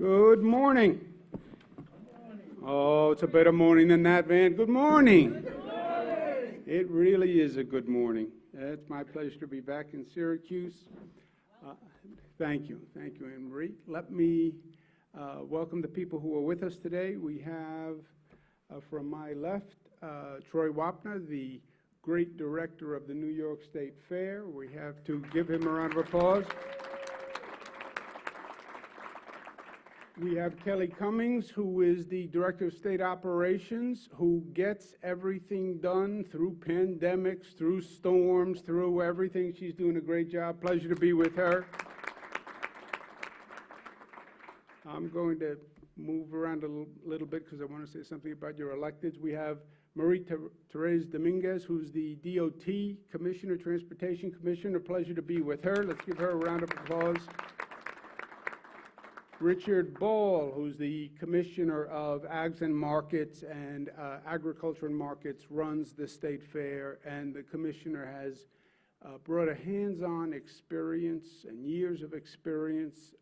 Good morning. Oh, it's a better morning than that, Van. Good morning. It really is a good morning. It's my pleasure to be back in Syracuse. Thank you, Anne Marie. Let me welcome the people who are with us today. We have, from my left, Troy Wapner, the great director of the New York State Fair. We have to give him a round of applause. We have Kelly Cummings, who is the Director of State Operations, who gets everything done through pandemics, through storms, through everything. She's doing a great job. Pleasure to be with her. I'm going to move around a little bit because I want to say something about your electeds. We have Marie-Therese Dominguez, who's the DOT Commissioner, Transportation Commissioner. Pleasure to be with her. Let's give her a round of applause. Richard Ball, who's the Commissioner of Ags and Markets and Agriculture and Markets, runs the State Fair, and the Commissioner has brought a hands-on experience and years of experience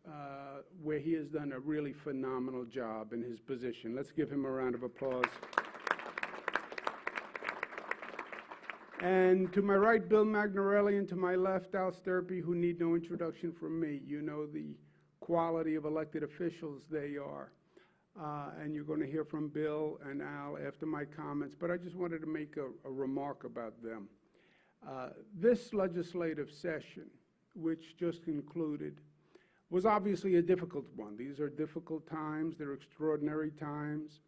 where he has done a really phenomenal job in his position. Let's give him a round of applause. And to my right, Bill Magnarelli, and to my left, Al Sturpey, who need no introduction from me. You know the quality of elected officials they are. And you're going to hear from Bill and Al after my comments, but I just wanted to make a remark about them. This legislative session, which just concluded, was obviously a difficult one. These are difficult times. They're extraordinary times.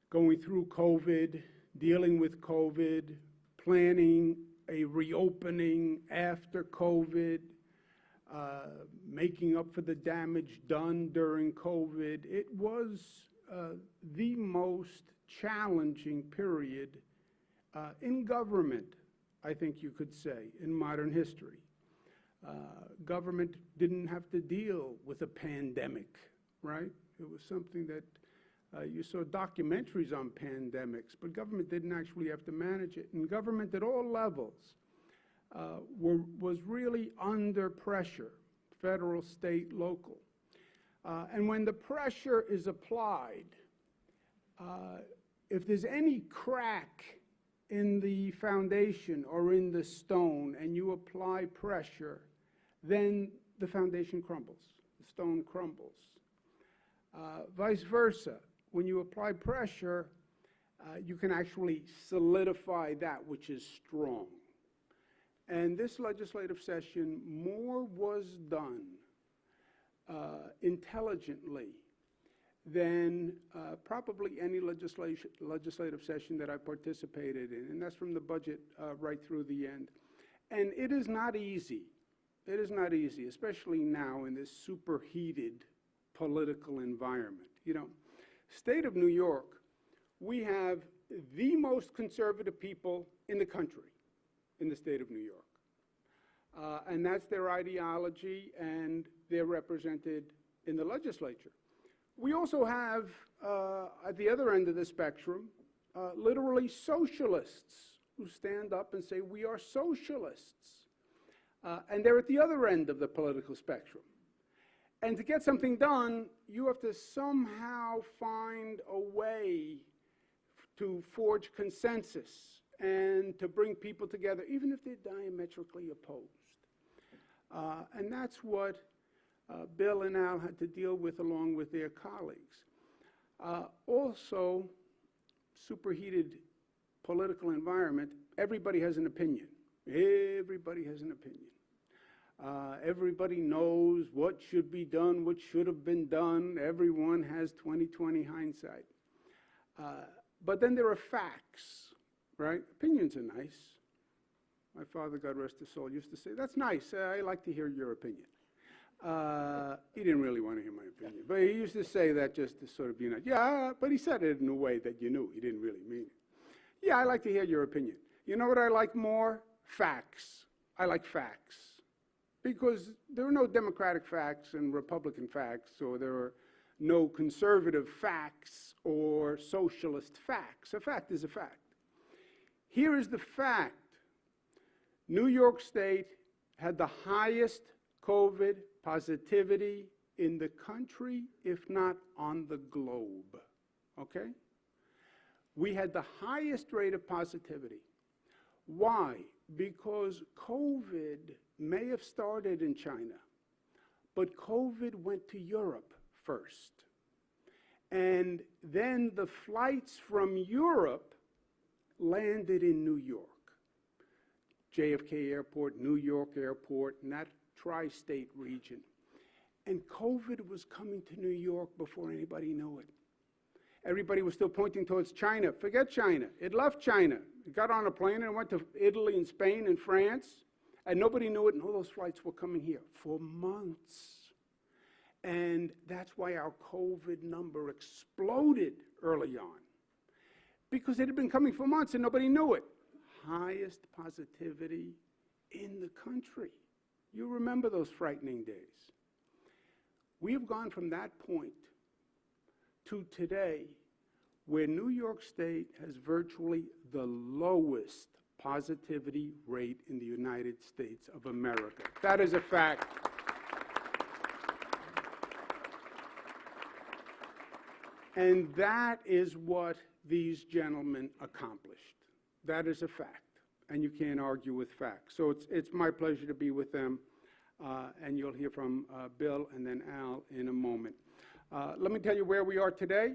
Going through COVID, dealing with COVID, planning a reopening after COVID, making up for the damage done during COVID. It was the most challenging period in government, I think you could say, in modern history. Government didn't have to deal with a pandemic, right? It was something that you saw documentaries on pandemics, but government didn't actually have to manage it. And government at all levels was really under pressure, federal, state, local. And when the pressure is applied, if there's any crack in the foundation or in the stone and you apply pressure, then the foundation crumbles, the stone crumbles. Vice versa, when you apply pressure, you can actually solidify that which is strong. And this legislative session, more was done intelligently than probably any legislative session that I participated in, and that's from the budget right through the end. And it is not easy. It is not easy, especially now in this superheated political environment. You know, state of New York, we have the most conservative people in the country. In the state of New York. And that's their ideology, and they're represented in the legislature. We also have, at the other end of the spectrum, literally socialists who stand up and say, we are socialists. And they're at the other end of the political spectrum. And to get something done, you have to somehow find a way to forge consensus and to bring people together, even if they're diametrically opposed. And that's what Bill and Al had to deal with along with their colleagues. Also, superheated political environment, everybody has an opinion. Everybody has an opinion. Everybody knows what should be done, what should have been done. Everyone has 20/20 hindsight. But then there are facts. Right? Opinions are nice. My father, God rest his soul, used to say, that's nice. I like to hear your opinion. He didn't really want to hear my opinion, but he used to say that just to sort of be nice. Yeah, but he said it in a way that you knew he didn't really mean it. Yeah, I like to hear your opinion. You know what I like more? Facts. I like facts. Because there are no Democratic facts and Republican facts, or there are no conservative facts or socialist facts. A fact is a fact. Here is the fact. New York State had the highest COVID positivity in the country, if not on the globe, okay? We had the highest rate of positivity. Why? Because COVID may have started in China, but COVID went to Europe first. And then the flights from Europe landed in New York. JFK Airport, New York Airport, and that tri-state region. And COVID was coming to New York before anybody knew it. Everybody was still pointing towards China. Forget China. It left China. It got on a plane and went to Italy and Spain and France, and nobody knew it, and all those flights were coming here for months. And that's why our COVID number exploded early on, because it had been coming for months and nobody knew it. Highest positivity in the country. You remember those frightening days. We have gone from that point to today, where New York State has virtually the lowest positivity rate in the United States of America. That is a fact. And that is what these gentlemen accomplished. That is a fact, and you can't argue with facts. So it's my pleasure to be with them, and you'll hear from Bill and then Al in a moment. Let me tell you where we are today.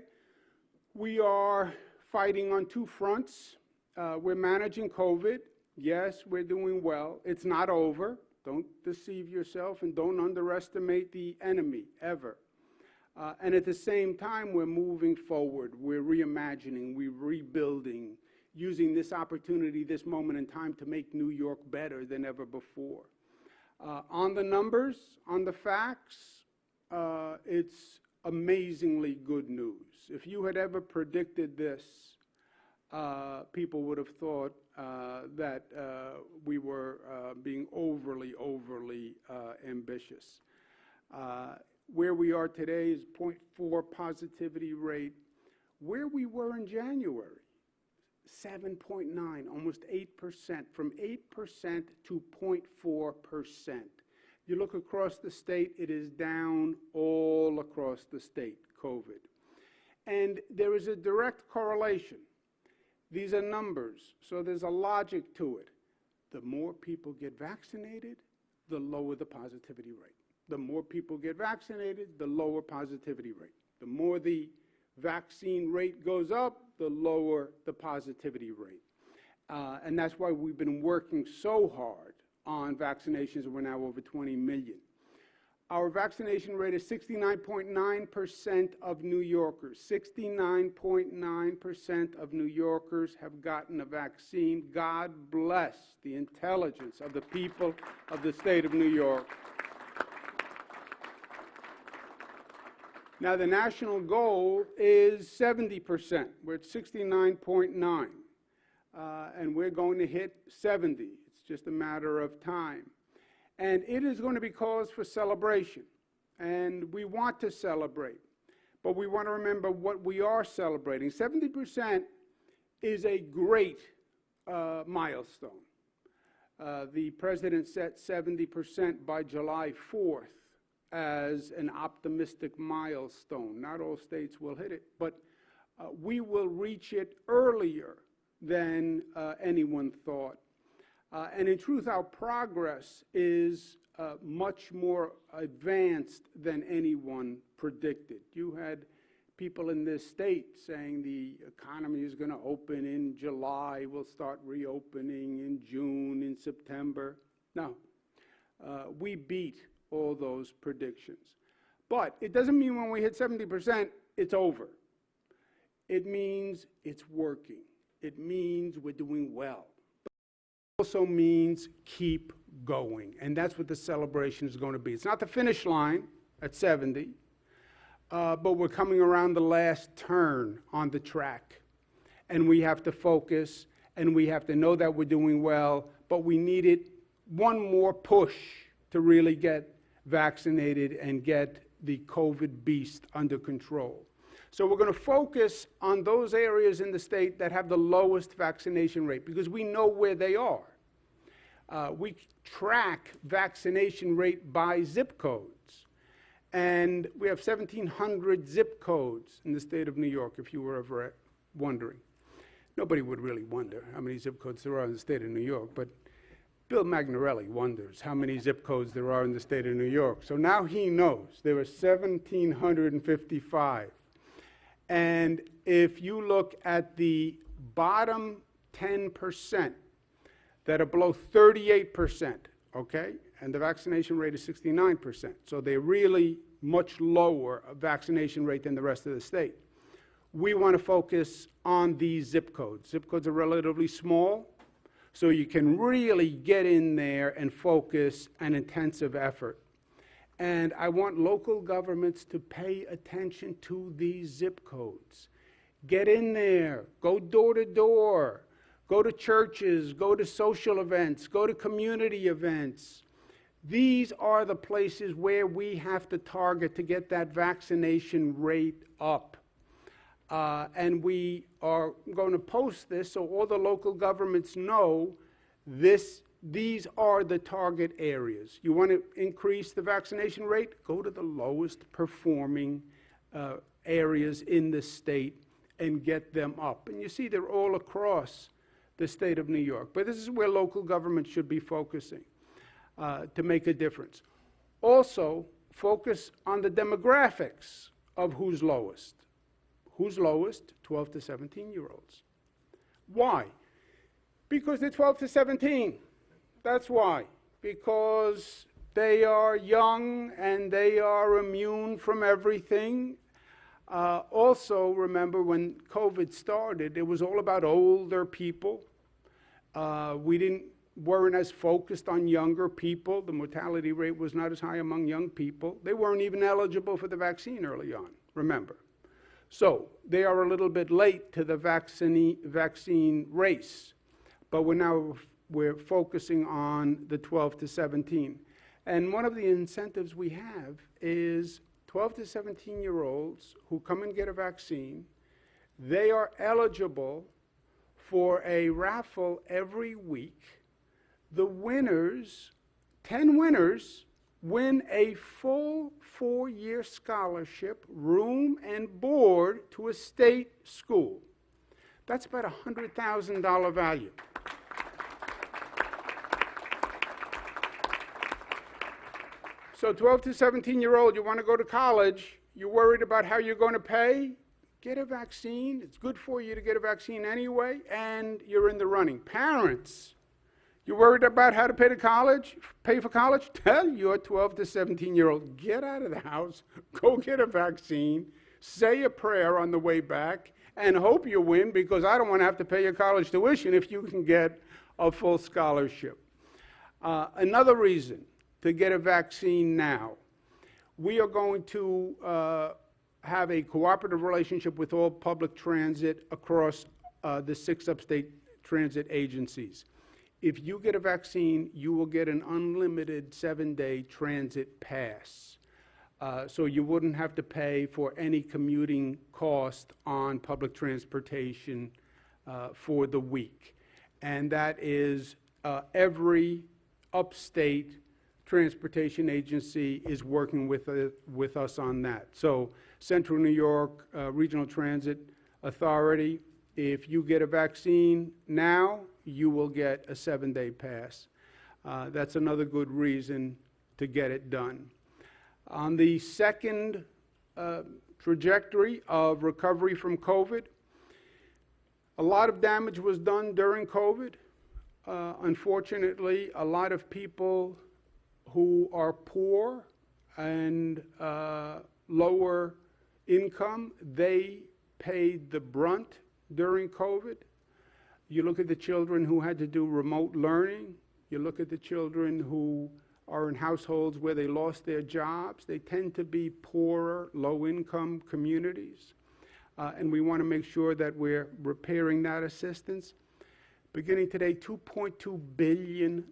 We are fighting on two fronts. We're managing COVID. Yes, we're doing well. It's not over. Don't deceive yourself, and don't underestimate the enemy, ever. And at the same time, we're moving forward. We're reimagining, we're rebuilding, using this opportunity, this moment in time, to make New York better than ever before. On the numbers, on the facts, it's amazingly good news. If you had ever predicted this, people would have thought that we were being overly ambitious. Where we are today is 0.4 positivity rate. Where we were in January, 7.9, almost 8%, from 8% to 0.4%. You look across the state, it is down all across the state, COVID. And there is a direct correlation. These are numbers, so there's a logic to it. The more people get vaccinated, the lower the positivity rate. The more people get vaccinated, the lower positivity rate. The more the vaccine rate goes up, the lower the positivity rate. And that's why we've been working so hard on vaccinations. We're now over 20 million. Our vaccination rate is 69.9% of New Yorkers. 69.9% of New Yorkers have gotten a vaccine. God bless the intelligence of the people of the state of New York. Now, the national goal is 70%. We're at 69.9, and we're going to hit 70. It's just a matter of time. And it is going to be cause for celebration, and we want to celebrate, but we want to remember what we are celebrating. 70% is a great milestone. The president set 70% by July 4th. As an optimistic milestone. Not all states will hit it, but we will reach it earlier than anyone thought. And in truth, our progress is much more advanced than anyone predicted. You had people in this state saying the economy is going to open in July, we'll start reopening in June, in September. No, we beat all those predictions. But it doesn't mean when we hit 70%, it's over. It means it's working. It means we're doing well. But it also means keep going. And that's what the celebration is going to be. It's not the finish line at 70, but we're coming around the last turn on the track. And we have to focus, and we have to know that we're doing well, but we needed one more push to really get vaccinated and get the COVID beast under control. So we're going to focus on those areas in the state that have the lowest vaccination rate, because we know where they are. We track vaccination rate by zip codes. And we have 1,700 zip codes in the state of New York, if you were ever wondering. Nobody would really wonder how many zip codes there are in the state of New York, but Bill Magnarelli wonders how many zip codes there are in the state of New York. So now he knows there are 1,755. And if you look at the bottom 10% that are below 38%, okay, and the vaccination rate is 69%, so they're really much lower vaccination rate than the rest of the state. We want to focus on these zip codes. Zip codes are relatively small, so you can really get in there and focus an intensive effort. And I want local governments to pay attention to these zip codes. Get in there, go door to door, go to churches, go to social events, go to community events. These are the places where we have to target to get that vaccination rate up. And we are going to post this so all the local governments know these are the target areas. You want to increase the vaccination rate? Go to the lowest performing areas in the state and get them up. And you see they're all across the state of New York. But this is where local government should be focusing to make a difference. Also, focus on the demographics of who's lowest. Who's lowest? 12 to 17-year-olds. Why? Because they're 12 to 17. That's why. Because they are young and they are immune from everything. Also, remember when COVID started, it was all about older people. We weren't as focused on younger people. The mortality rate was not as high among young people. They weren't even eligible for the vaccine early on, remember. So they are a little bit late to the vaccine race, but we're focusing on the 12 to 17. And one of the incentives we have is 12 to 17-year-olds who come and get a vaccine. They are eligible for a raffle every week. The winners, 10 winners, win a full 4-year scholarship, room and board to a state school. That's about a $100,000 value. So 12 to 17-year-old, you want to go to college, you're worried about how you're going to pay? Get a vaccine. It's good for you to get a vaccine anyway, and you're in the running. Parents, you're worried about how to pay for college? Tell your 12 to 17-year-old, get out of the house, go get a vaccine, say a prayer on the way back, and hope you win, because I don't want to have to pay your college tuition if you can get a full scholarship. Another reason to get a vaccine now, we are going to have a cooperative relationship with all public transit across the 6 upstate transit agencies. If you get a vaccine, you will get an unlimited 7-day transit pass. So you wouldn't have to pay for any commuting cost on public transportation for the week. And that is every upstate transportation agency is working with us on that. So Central New York Regional Transit Authority, if you get a vaccine now, you will get a 7-day pass. That's another good reason to get it done. On the second trajectory of recovery from COVID, a lot of damage was done during COVID. Unfortunately, a lot of people who are poor and lower income, they paid the brunt during COVID. You look at the children who had to do remote learning. You look at the children who are in households where they lost their jobs. They tend to be poorer, low-income communities. And we want to make sure that we're repairing that assistance. Beginning today, $2.2 billion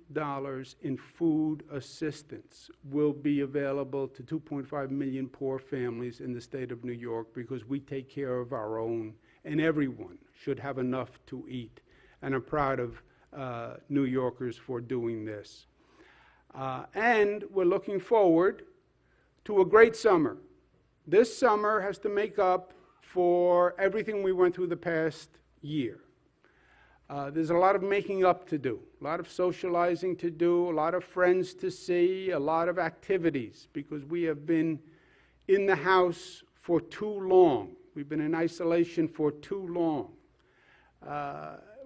in food assistance will be available to 2.5 million poor families in the state of New York, because we take care of our own, and everyone should have enough to eat. And I'm proud of New Yorkers for doing this. And we're looking forward to a great summer. This summer has to make up for everything we went through the past year. There's a lot of making up to do, a lot of socializing to do, a lot of friends to see, a lot of activities, because we have been in the house for too long. We've been in isolation for too long.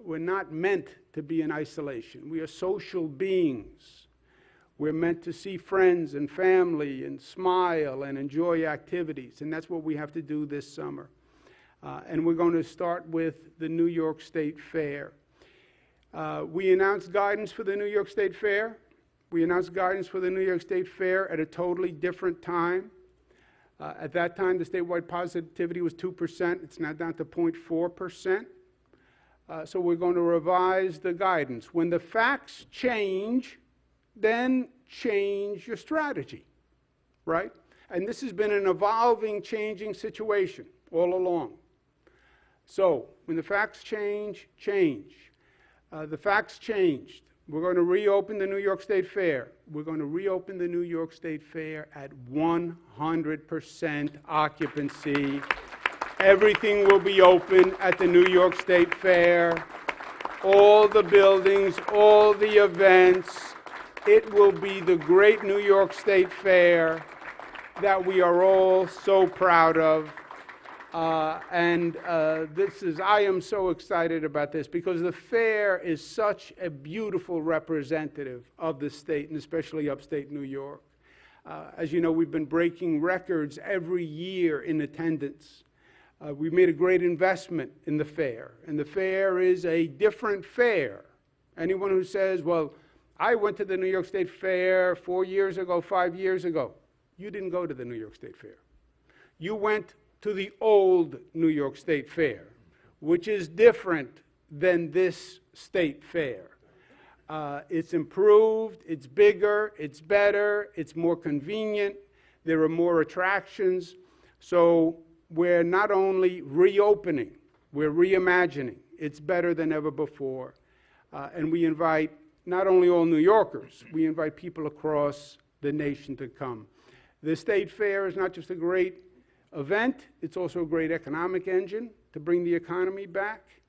We're not meant to be in isolation. We are social beings. We're meant to see friends and family and smile and enjoy activities, and that's what we have to do this summer. And we're going to start with the New York State Fair. We announced guidance for the New York State Fair. We announced guidance for the New York State Fair at a totally different time. At that time, the statewide positivity was 2%. It's now down to 0.4%. So we're going to revise the guidance. When the facts change, then change your strategy, right? And this has been an evolving, changing situation all along. So when the facts change, change. The facts changed. We're going to reopen the New York State Fair. We're going to reopen the New York State Fair at 100% occupancy. Everything will be open at the New York State Fair. All the buildings, all the events. It will be the great New York State Fair that we are all so proud of. I am so excited about this because the fair is such a beautiful representative of the state, and especially upstate New York. As you know, we've been breaking records every year in attendance. We've made a great investment in the fair, and the fair is a different fair. Anyone who says, well, I went to the New York State Fair 4 years ago, 5 years ago, you didn't go to the New York State Fair. You went to the old New York State Fair, which is different than this state fair. It's improved, it's bigger, it's better, it's more convenient, there are more attractions. So we're not only reopening, we're reimagining. It's better than ever before. And we invite not only all New Yorkers, we invite people across the nation to come. The state fair is not just a great event, it's also a great economic engine to bring the economy back.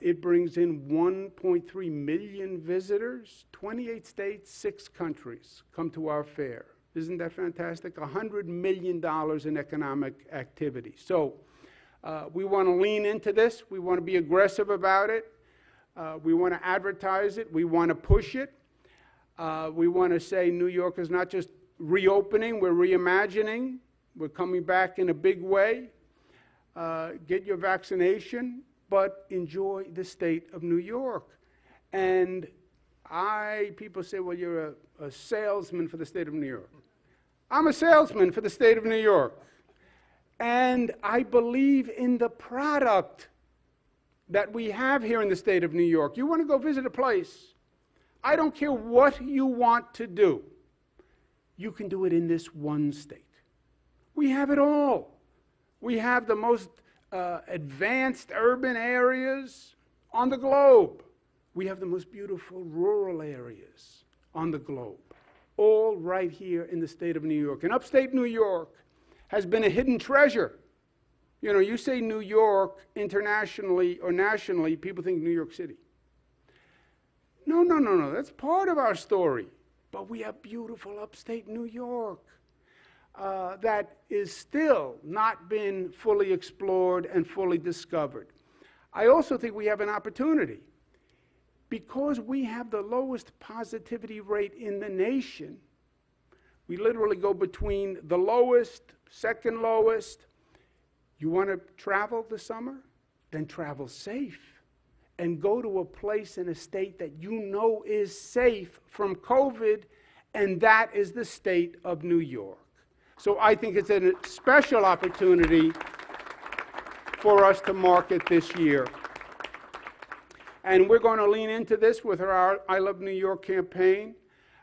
It brings in 1.3 million visitors, 28 states, 6 countries come to our fair. Isn't that fantastic? $100 million in economic activity. So we want to lean into this. We want to be aggressive about it. We want to advertise it. We want to push it. We want to say New York is not just reopening, we're reimagining. We're coming back in a big way. Get your vaccination, but enjoy the state of New York. And people say, well, you're a salesman for the state of New York. I'm a salesman for the state of New York. And I believe in the product that we have here in the state of New York. You want to go visit a place, I don't care what you want to do. You can do it in this one state. We have it all. We have the most advanced urban areas on the globe. We have the most beautiful rural areas on the globe, all right here in the state of New York. And upstate New York has been a hidden treasure. You know, you say New York internationally or nationally, people think New York City. No, no, no, no. That's part of our story. But we have beautiful upstate New York. That is still not been fully explored and fully discovered. I also think we have an opportunity. Because we have the lowest positivity rate in the nation, we literally go between the lowest, second lowest. You want to travel this summer? Then travel safe. And go to a place in a state that you know is safe from COVID, and that is the state of New York. So I think it's a special opportunity for us to market this year. And we're going to lean into this with our I Love New York campaign.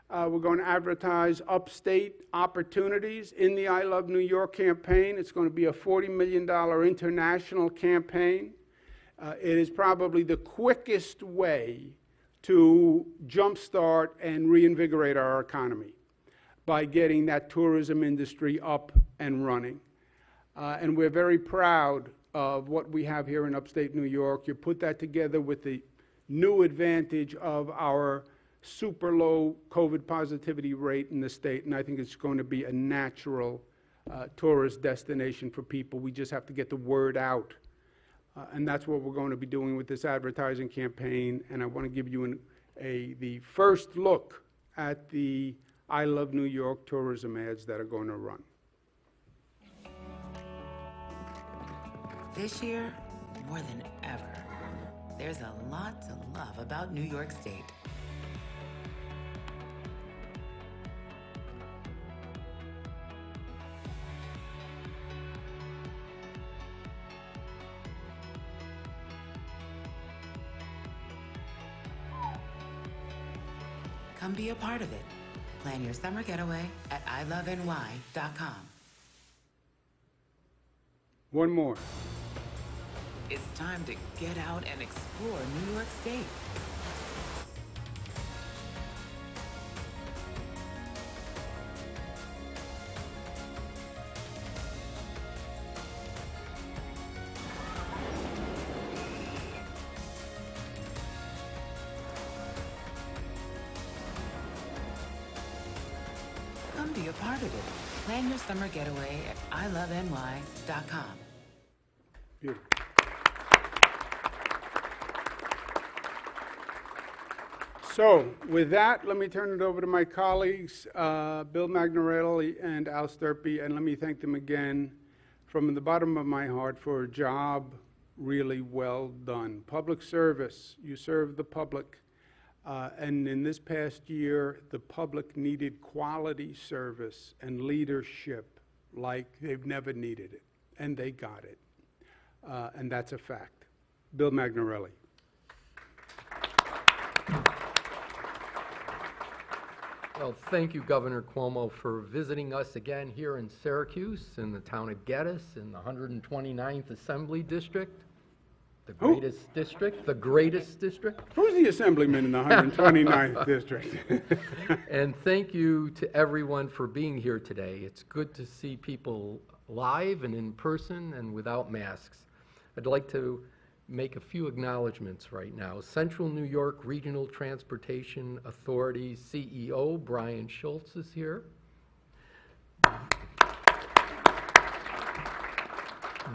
We're going to advertise upstate opportunities in the I Love New York campaign. It's going to be a $40 million international campaign. It is probably the quickest way to jumpstart and reinvigorate our economy. by getting that tourism industry up and running. And we're very proud of what we have here in upstate New York. You put that together with the new advantage of our super low COVID positivity rate in the state, and I think it's going to be a natural tourist destination for people. We just have to get the word out. And that's what we're going to be doing with this advertising campaign. And I want to give you the first look at the I Love New York tourism ads that are going to run. This year, more than ever, there's a lot to love about New York State. Come be a part of it. Plan your summer getaway at iloveny.com. One more. It's time to get out and explore New York State. Come be a part of it. Plan your summer getaway at iloveny.com. Beautiful. So with that, let me turn it over to my colleagues, Bill Magnarelli and Al Sturpey, and let me thank them again from the bottom of my heart for a job really well done. Public service, you serve the public, and in this past year, the public needed quality service and leadership like they've never needed it, and they got it, and that's a fact. Bill Magnarelli. Well, thank you, Governor Cuomo, for visiting us again here in Syracuse, in the town of Geddes, in the 129th Assembly District, the greatest district, the greatest district. Who's the assemblyman in the 129th district? And thank you to everyone for being here today. It's good to see people live and in person and without masks. I'd like to make a few acknowledgments right now. Central New York Regional Transportation Authority CEO Brian Schultz is here.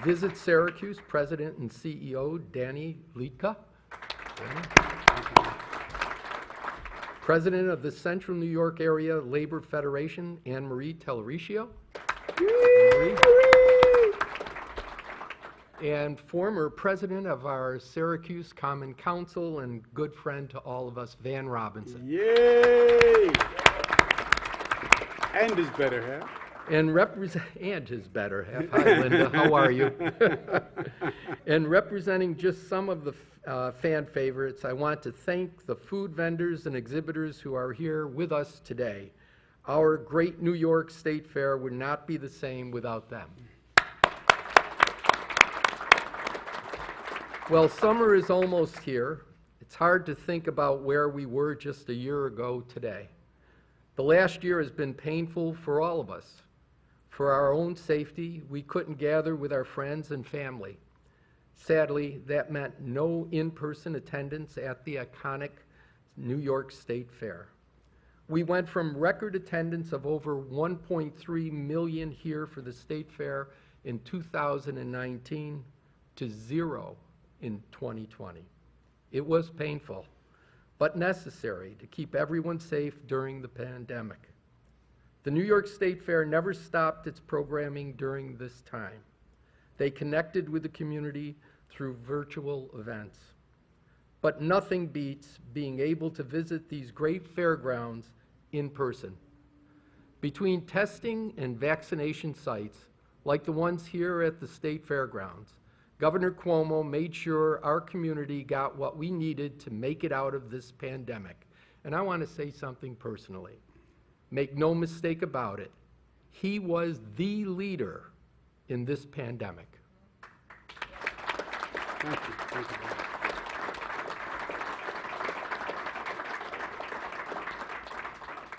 Visit Syracuse President and CEO Danny Liedtke. President of the Central New York Area Labor Federation, Anne Marie Tellericio. And former president of our Syracuse Common Council and good friend to all of us, Van Robinson. Yay! And his better half. And his better half. Hi, Linda. How are you? And representing just some of the fan favorites, I want to thank the food vendors and exhibitors who are here with us today. Our great New York State Fair would not be the same without them. Well, summer is almost here. It's hard to think about where we were just a year ago today. The last year has been painful for all of us. For our own safety, we couldn't gather with our friends and family. Sadly, that meant no in-person attendance at the iconic New York State Fair. We went from record attendance of over 1.3 million here for the State Fair in 2019 to 0 in 2020. It was painful, but necessary to keep everyone safe during the pandemic. The New York State Fair never stopped its programming during this time. They connected with the community through virtual events. But nothing beats being able to visit these great fairgrounds in person. Between testing and vaccination sites, like the ones here at the State Fairgrounds, Governor Cuomo made sure our community got what we needed to make it out of this pandemic. And I want to say something personally. Make no mistake about it, he was the leader in this pandemic. Thank you. Thank you.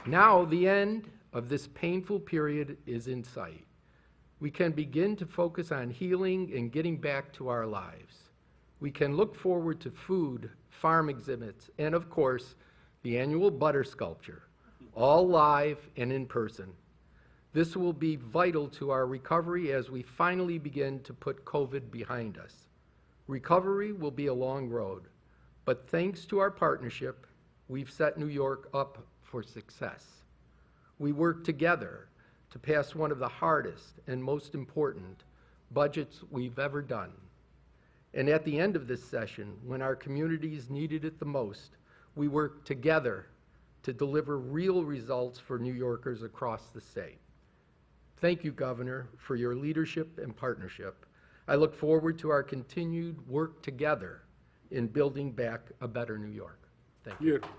Now, the end of this painful period is in sight. We can begin to focus on healing and getting back to our lives. We can look forward to food, farm exhibits, and of course, the annual butter sculpture, all live and in person. This will be vital to our recovery as we finally begin to put COVID behind us. Recovery will be a long road, but thanks to our partnership, we've set New York up for success. We work together to pass one of the hardest and most important budgets we've ever done. And at the end of this session, when our communities needed it the most, we worked together to deliver real results for New Yorkers across the state. Thank you, Governor, for your leadership and partnership. I look forward to our continued work together in building back a better New York. Thank you. Beautiful.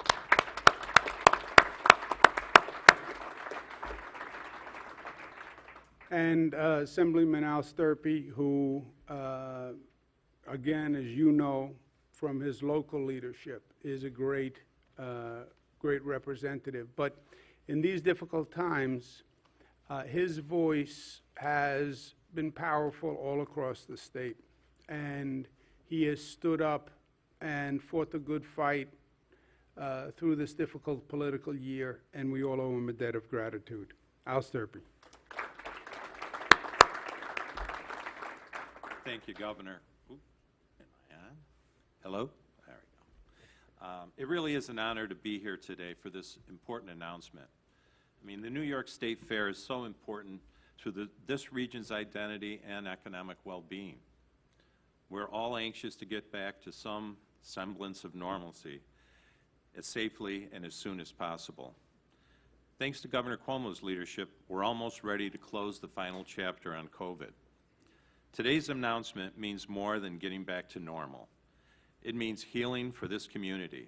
And Assemblyman Al Sturpey, who, again, as you know, from his local leadership, is a great representative. But in these difficult times, his voice has been powerful all across the state. And he has stood up and fought the good fight through this difficult political year, and we all owe him a debt of gratitude. Al Sturpey. Thank you, Governor. Ooh, am I on? Hello? There we go. It really is an honor to be here today for this important announcement. I mean, the New York State Fair is so important to this region's identity and economic well-being. We're all anxious to get back to some semblance of normalcy as safely and as soon as possible. Thanks to Governor Cuomo's leadership, we're almost ready to close the final chapter on COVID. Today's announcement means more than getting back to normal. It means healing for this community.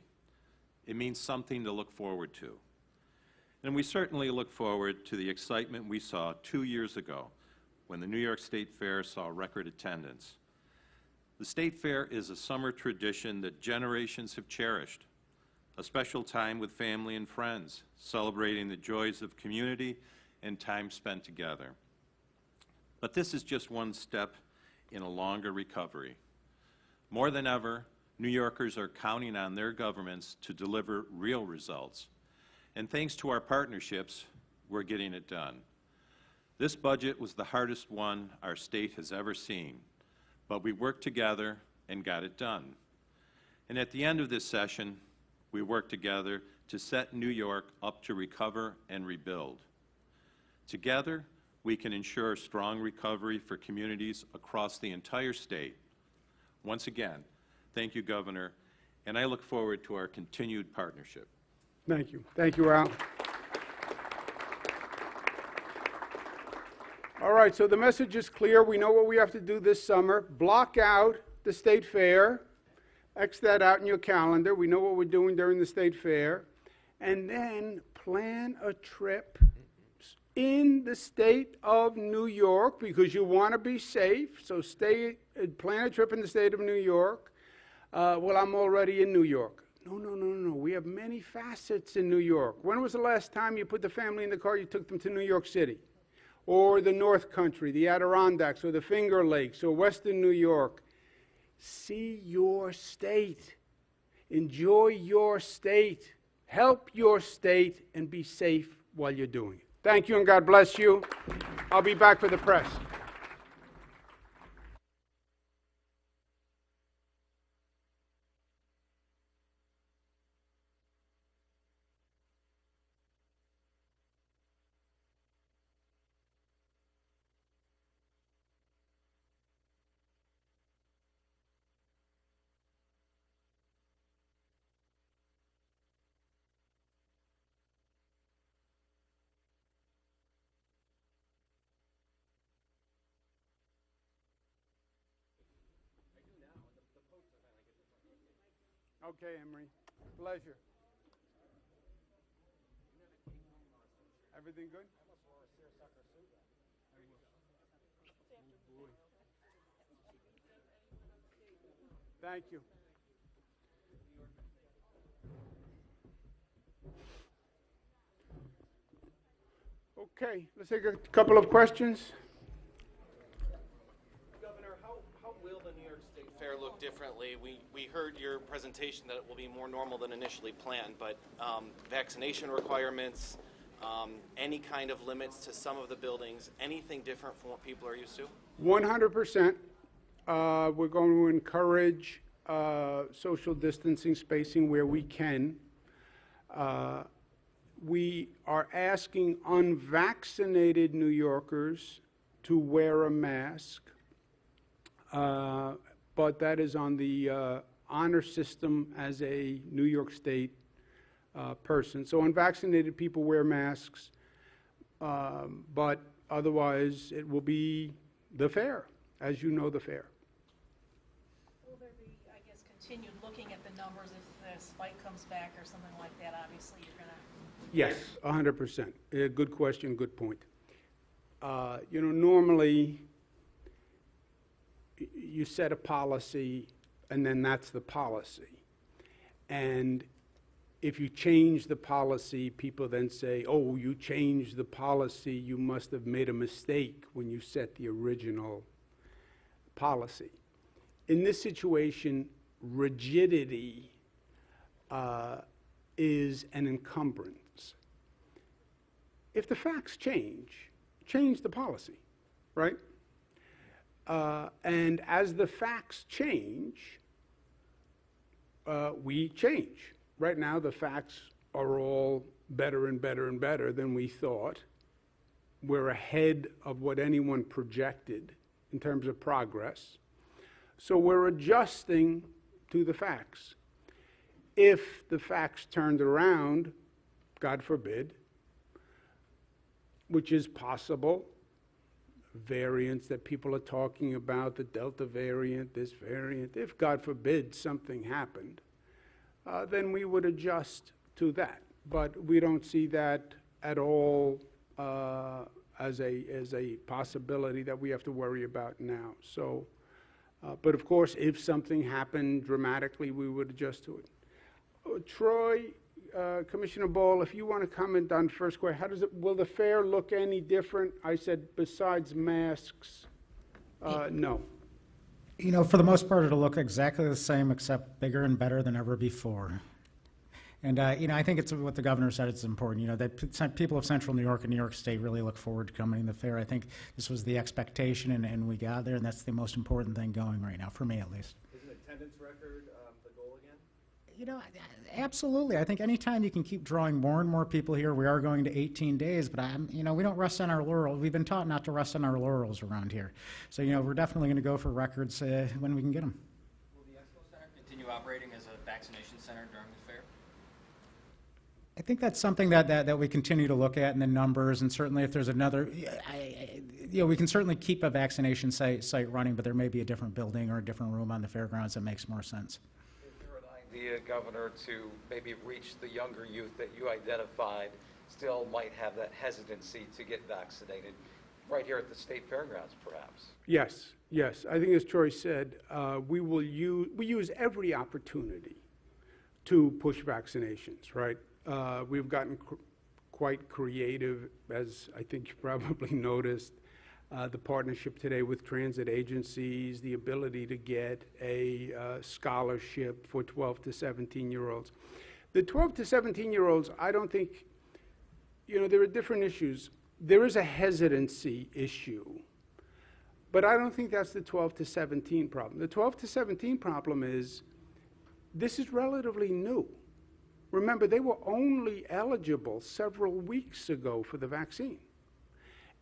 It means something to look forward to. And we certainly look forward to the excitement we saw 2 years ago when the New York State Fair saw record attendance. The State Fair is a summer tradition that generations have cherished, a special time with family and friends, celebrating the joys of community and time spent together. But this is just one step in a longer recovery. More than ever, New Yorkers are counting on their governments to deliver real results. And thanks to our partnerships, we're getting it done. This budget was the hardest one our state has ever seen, but we worked together and got it done. And at the end of this session, we worked together to set New York up to recover and rebuild. Together, we can ensure strong recovery for communities across the entire state. Once again, thank you, Governor, and I look forward to our continued partnership. Thank you. Thank you, Al. All right, so the message is clear. We know what we have to do this summer. Block out the State Fair. X that out in your calendar. We know what we're doing during the State Fair. And then plan a trip in the state of New York, because you want to be safe. So plan a trip in the state of New York. Well, I'm already in New York. No. We have many facets in New York. When was the last time you put the family in the car, you took them to New York City? Or the North Country, the Adirondacks, or the Finger Lakes, or Western New York? See your state. Enjoy your state. Help your state, and be safe while you're doing it. Thank you, and God bless you. I'll be back for the press. Okay, Emery. Pleasure. Everything good? Thank you. Okay, let's take a couple of questions. Governor, how will the New York State Fair look differently? We heard your presentation that it will be more normal than initially planned, but vaccination requirements, any kind of limits to some of the buildings, anything different from what people are used to? 100%. We're going to encourage social distancing, spacing where we can. We are asking unvaccinated New Yorkers to wear a mask, but that is on the honor system as a New York State person. So unvaccinated people wear masks, but otherwise it will be the fair, as you know the fair. Will there be, I guess, continued looking at the numbers if the spike comes back or something like that? Obviously, you're going to... Yes, 100%. Good question, good point. Normally you set a policy and then that's the policy. And if you change the policy, people then say, oh, you changed the policy, you must have made a mistake when you set the original policy. In this situation, rigidity is an encumbrance. If the facts change the policy, right? And as the facts change, we change. Right now, the facts are all better and better and better than we thought. We're ahead of what anyone projected in terms of progress. So we're adjusting to the facts. If the facts turned around, God forbid, which is possible, variants that people are talking about, the Delta variant, this variant, if God forbid something happened, then we would adjust to that. But we don't see that at all as a possibility that we have to worry about now. So, but of course, if something happened dramatically, we would adjust to it. Troy, Commissioner Ball, if you want to comment on first question, will the fair look any different? I said besides masks, no. For the most part, it'll look exactly the same, except bigger and better than ever before. And, I think it's what the governor said, it's important, that people of Central New York and New York State really look forward to coming to the fair. I think this was the expectation, and we got there, and that's the most important thing going right now, for me at least. Is an attendance record the goal again? Absolutely. I think anytime you can keep drawing more and more people here, we are going to 18 days, but we don't rest on our laurels. We've been taught not to rest on our laurels around here. So, we're definitely going to go for records when we can get them. Will the Expo Center continue operating as a vaccination center during the fair? I think that's something that we continue to look at in the numbers, and certainly if there's another, we can certainly keep a vaccination site running, but there may be a different building or a different room on the fairgrounds that makes more sense. The governor, to maybe reach the younger youth that you identified, still might have that hesitancy to get vaccinated right here at the state fairgrounds, perhaps? Yes. I think as Troy said, we use every opportunity to push vaccinations, right? We've gotten quite creative, as I think you probably noticed. The partnership today with transit agencies, the ability to get a scholarship for 12 to 17-year-olds. The 12 to 17-year-olds, I don't think, there are different issues. There is a hesitancy issue, but I don't think that's the 12 to 17 problem. The 12 to 17 problem is, this is relatively new. Remember, they were only eligible several weeks ago for the vaccine.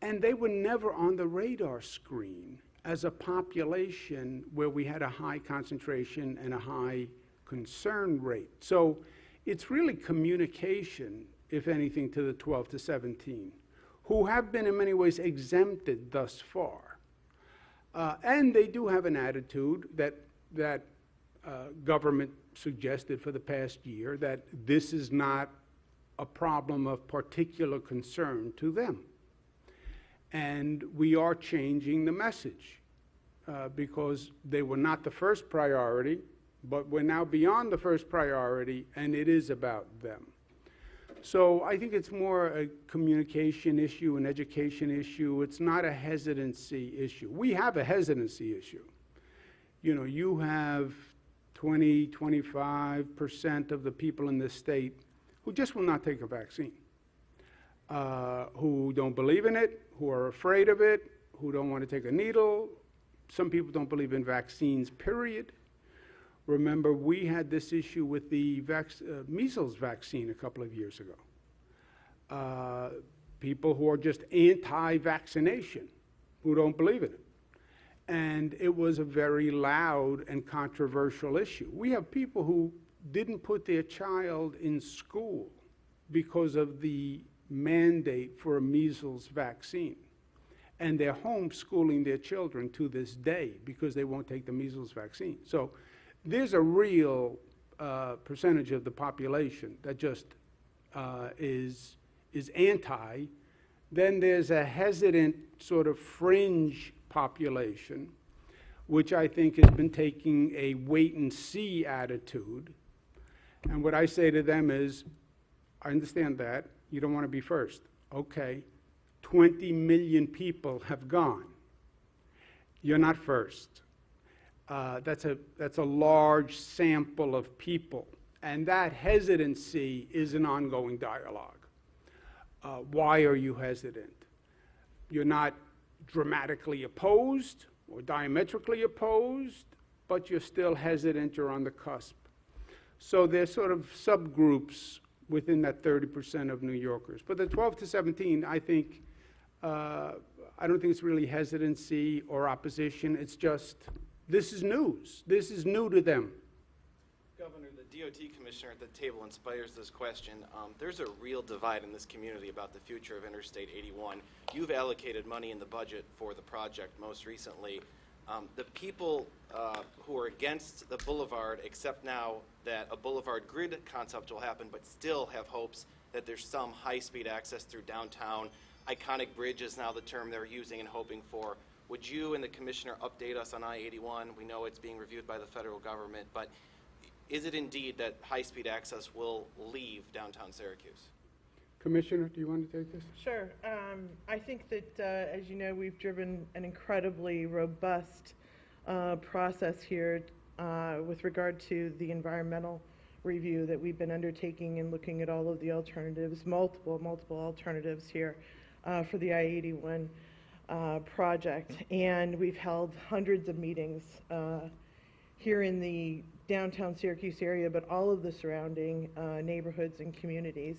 And they were never on the radar screen as a population where we had a high concentration and a high concern rate. So it's really communication, if anything, to the 12 to 17, who have been in many ways exempted thus far. And they do have an attitude that government suggested for the past year, that this is not a problem of particular concern to them. And we are changing the message because they were not the first priority, but we're now beyond the first priority, and it is about them. So I think it's more a communication issue, an education issue. It's not a hesitancy issue. We have a hesitancy issue. You know, you have 20, 25% of the people in this state who just will not take a vaccine, who don't believe in it, who are afraid of it, who don't want to take a needle. Some people don't believe in vaccines, period. Remember, we had this issue with the measles vaccine a couple of years ago. People who are just anti-vaccination, who don't believe in it. And it was a very loud and controversial issue. We have people who didn't put their child in school because of the mandate for a measles vaccine. And they're homeschooling their children to this day because they won't take the measles vaccine. So there's a real percentage of the population that just is anti. Then there's a hesitant sort of fringe population, which I think has been taking a wait-and-see attitude. And what I say to them is, I understand that. You don't want to be first. Okay. 20 million people have gone. You're not first. That's a large sample of people. And that hesitancy is an ongoing dialogue. Why are you hesitant? You're not dramatically opposed or diametrically opposed, but you're still hesitant, you're on the cusp. So there's sort of subgroups within that 30% of New Yorkers. But the 12 to 17, I think, I don't think it's really hesitancy or opposition. It's just, this is news. This is new to them. Governor, the DOT commissioner at the table inspires this question. There's a real divide in this community about the future of Interstate 81. You've allocated money in the budget for the project most recently. The people who are against the boulevard accept now that a boulevard grid concept will happen, but still have hopes that there's some high-speed access through downtown. Iconic bridge is now the term they're using and hoping for. Would you and the commissioner update us on I-81? We know it's being reviewed by the federal government, but is it indeed that high-speed access will leave downtown Syracuse? Commissioner, do you want to take this? Sure. I think that, as you know, we've driven an incredibly robust process here with regard to the environmental review that we've been undertaking and looking at all of the alternatives, multiple alternatives here for the I-81 project. And we've held hundreds of meetings here in the downtown Syracuse area, but all of the surrounding neighborhoods and communities.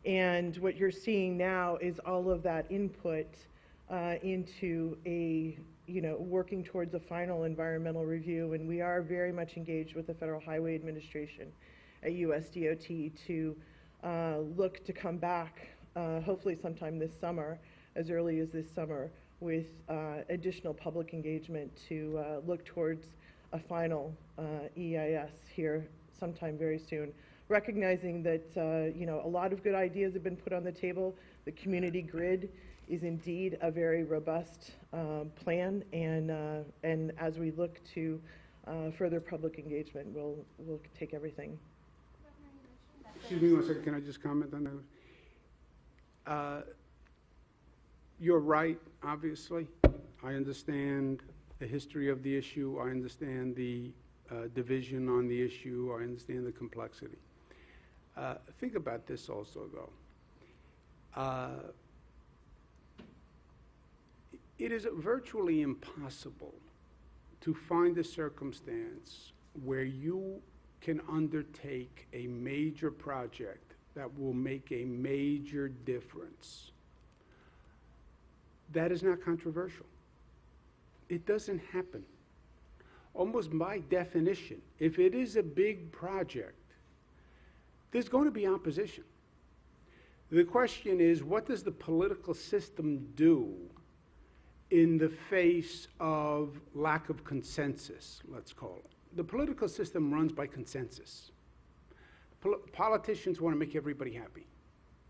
And what you're seeing now is all of that input into a, working towards a final environmental review. And we are very much engaged with the Federal Highway Administration at USDOT to look to come back, hopefully sometime this summer, as early as this summer, with additional public engagement to look towards a final EIS here sometime very soon. Recognizing that a lot of good ideas have been put on the table. The community grid is indeed a very robust plan, and as we look to further public engagement, we'll take everything. Excuse me one second, can I just comment on that? You're right, obviously. I understand the history of the issue. I understand the division on the issue. I understand the complexity. Think about this also, though. It is virtually impossible to find a circumstance where you can undertake a major project that will make a major difference. That is not controversial. It doesn't happen. Almost by definition, if it is a big project, there's going to be opposition. The question is, what does the political system do in the face of lack of consensus, let's call it? The political system runs by consensus. Politicians want to make everybody happy.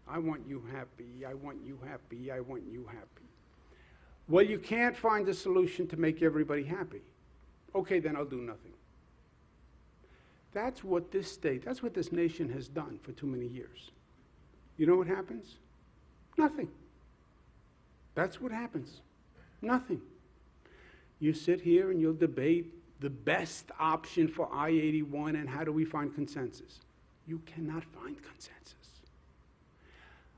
I want you happy, I want you happy, I want you happy. Well, you can't find a solution to make everybody happy. Okay, then I'll do nothing. That's what this state, that's what this nation has done for too many years. You know what happens? Nothing. That's what happens. Nothing. You sit here and you'll debate the best option for I-81 and how do we find consensus. You cannot find consensus.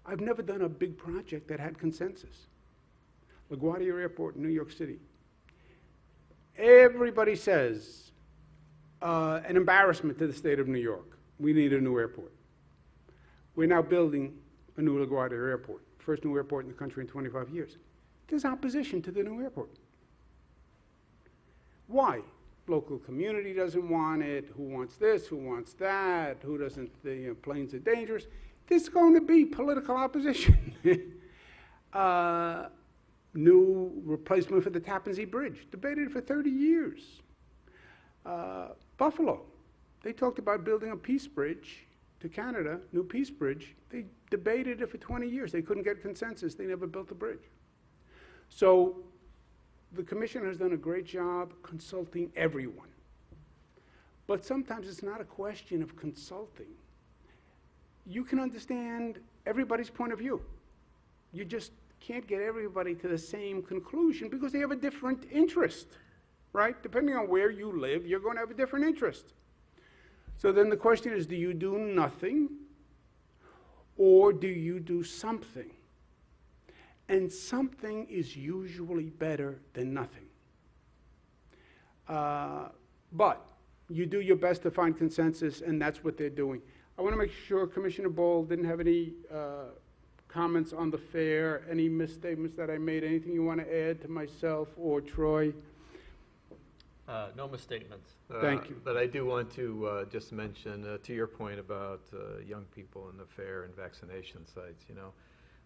I've never done a big project that had consensus. LaGuardia Airport in New York City. Everybody says, an embarrassment to the state of New York. We need a new airport. We're now building a new LaGuardia Airport, first new airport in the country in 25 years. There's opposition to the new airport. Why? Local community doesn't want it. Who wants this? Who wants that? Who doesn't? The planes are dangerous. There's going to be political opposition. New replacement for the Tappan Zee Bridge, debated for 30 years. Buffalo, they talked about building a peace bridge to Canada, new peace bridge. They debated it for 20 years. They couldn't get consensus. They never built the bridge. So the commission has done a great job consulting everyone. But sometimes it's not a question of consulting. You can understand everybody's point of view. You just can't get everybody to the same conclusion because they have a different interest, right? Depending on where you live, you're going to have a different interest. So then the question is, do you do nothing or do you do something? And something is usually better than nothing. But you do your best to find consensus, and that's what they're doing. I want to make sure Commissioner Ball didn't have any comments on the fair, any misstatements that I made, anything you want to add to myself or Troy? No misstatements. Thank you. But I do want to just mention, to your point about young people in the fair and vaccination sites, you know,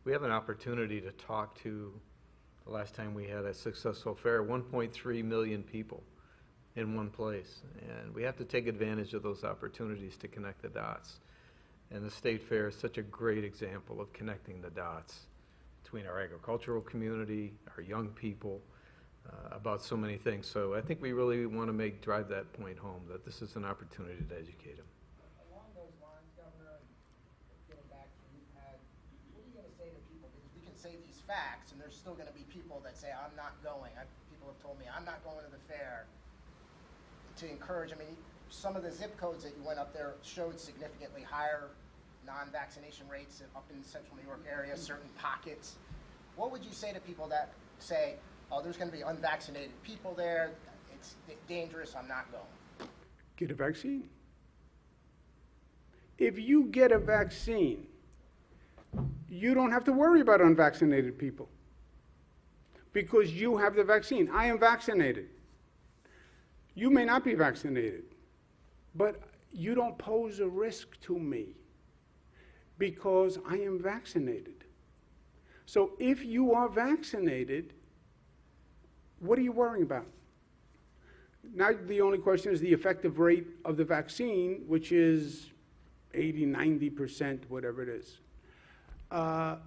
we have an opportunity to talk to, the last time we had a successful fair, 1.3 million people in one place. And we have to take advantage of those opportunities to connect the dots. And the State Fair is such a great example of connecting the dots between our agricultural community, our young people, about so many things. So I think we really want to drive that point home, that this is an opportunity to educate them. Along those lines, Governor, getting back to you, Pat, what are you going to say to people? Because we can say these facts, and there's still going to be people that say, I'm not going. People have told me, I'm not going to the fair. To encourage, I mean, some of the zip codes that you went up there showed significantly higher non-vaccination rates up in the central New York area, certain pockets. What would you say to people that say, oh, there's going to be unvaccinated people there, it's dangerous, I'm not going? Get a vaccine. If you get a vaccine, you don't have to worry about unvaccinated people because you have the vaccine. I am vaccinated. You may not be vaccinated, but you don't pose a risk to me because I am vaccinated. So if you are vaccinated, what are you worrying about? Now the only question is the effective rate of the vaccine, which is 80, 90%, whatever it is.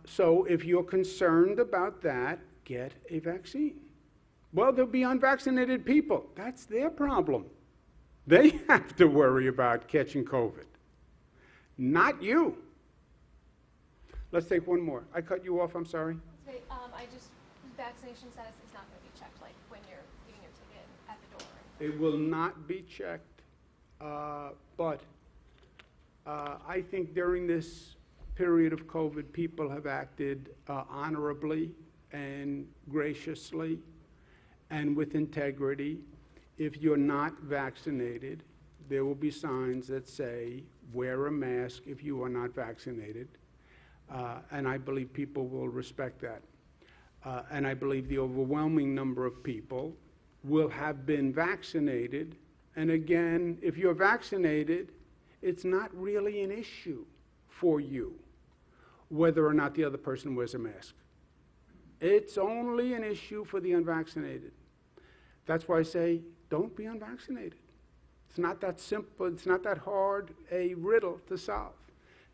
So if you're concerned about that, get a vaccine. Well, there'll be unvaccinated people. That's their problem. They have to worry about catching COVID, not you. Let's take one more. I cut you off, I'm sorry. Okay, vaccination status is not going to be checked, like when you're getting your ticket at the door. It will not be checked, but I think during this period of COVID, people have acted honorably and graciously and with integrity. If you're not vaccinated, there will be signs that say, wear a mask if you are not vaccinated. And I believe people will respect that. And I believe the overwhelming number of people will have been vaccinated. And again, if you're vaccinated, it's not really an issue for you whether or not the other person wears a mask. It's only an issue for the unvaccinated. That's why I say, don't be unvaccinated. It's not that simple, it's not that hard a riddle to solve.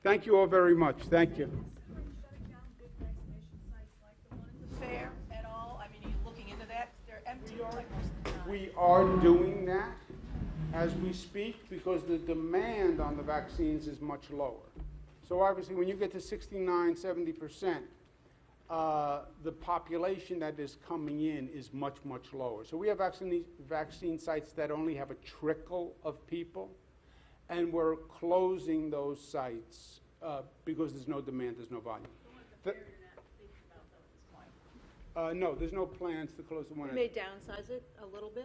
Thank you all very much. Thank you. Shutting down big vaccination sites like the one at the fair at all? I mean, are you looking into that? They're empty like most of the time. We are doing that as we speak because the demand on the vaccines is much lower. So obviously, when you get to 69, 70%, the population that is coming in is much, much lower. So we have vaccine sites that only have a trickle of people, and we're closing those sites because there's no demand, there's no volume. No, there's no plans to close the one. We may downsize it a little bit.